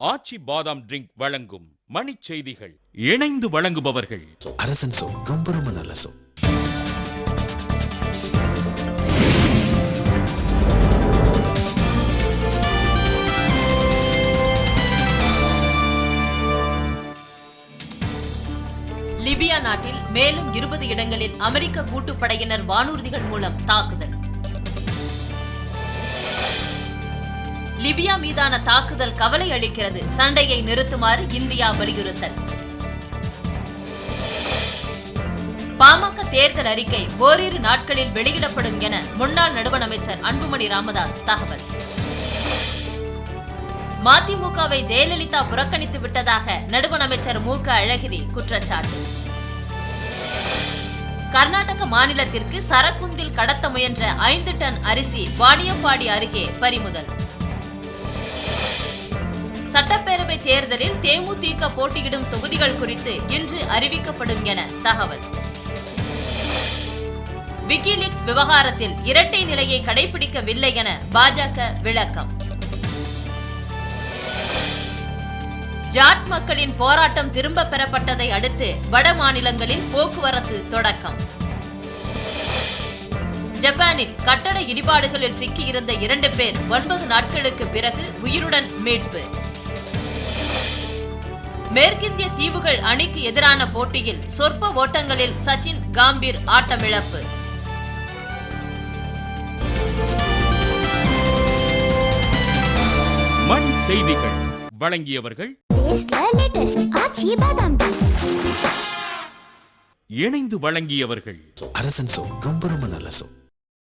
ஆச்சி பாதாம் ட்ரிங்க் வழங்கும் மணிச் செய்திகள். இணைந்து வழங்குபவர்கள் அரசன் சோ, ரொம்ப ரொம்ப நல்ல சோ. லிபியா நாட்டில் மேலும் 20 இடங்களில் அமெரிக்க கூட்டுப்படையினர் வானூர்திகள் மூலம் தாக்குதல். லிபியா மீதான தாக்குதல் கவலை அளிக்கிறது, சண்டையை நிறுத்துமாறு இந்தியா வலியுறுத்தல். பாமக தேர்தல் அறிக்கை ஓரிரு நாட்களில் வெளியிடப்படும் என முன்னாள் நடுவண் அமைச்சர் அன்புமணி ராமதாஸ் தகவல். மதிமுகவை ஜெயலலிதா புறக்கணித்து விட்டதாக நடுவண் அமைச்சர் மு.க. அழகிரி குற்றச்சாட்டு. கர்நாடக மாநிலத்திற்கு சரக்குந்தில் கடத்த முயன்ற 5 டன் அரிசி வாணியம்பாடி அருகே பறிமுதல். சட்டப்பேரவை தேர்தலில் தேமுதிக போட்டியிடும் தொகுதிகள் குறித்து இன்று அறிவிக்கப்படும் என தகவல். விக்கிலீக்ஸ் விவகாரத்தில் இரட்டை நிலையை கடைபிடிக்கவில்லை என பாஜக விளக்கம். ஜாட் மக்களின் போராட்டம் திரும்ப பெறப்பட்டதை அடுத்து வட மாநிலங்களில் போக்குவரத்து தொடக்கம். ஜப்பானில் கட்டட இடிபாடுகளில் சிக்கியிருந்த 2 பேர் 9 நாட்களுக்கு பிறகு உயிருடன் மீட்பு. மேற்கிந்திய தீவுகள் அணிக்கு எதிரான போட்டியில் சொற்ப ஓட்டங்களில் சச்சின் காம்பீர் ஆட்டமிழப்பு. மணி செய்திகள் வழங்கியவர்கள் இணைந்து வழங்கியவர்கள் அரசன் சோ, ரொம்ப ரொம்ப நல்ல சோ.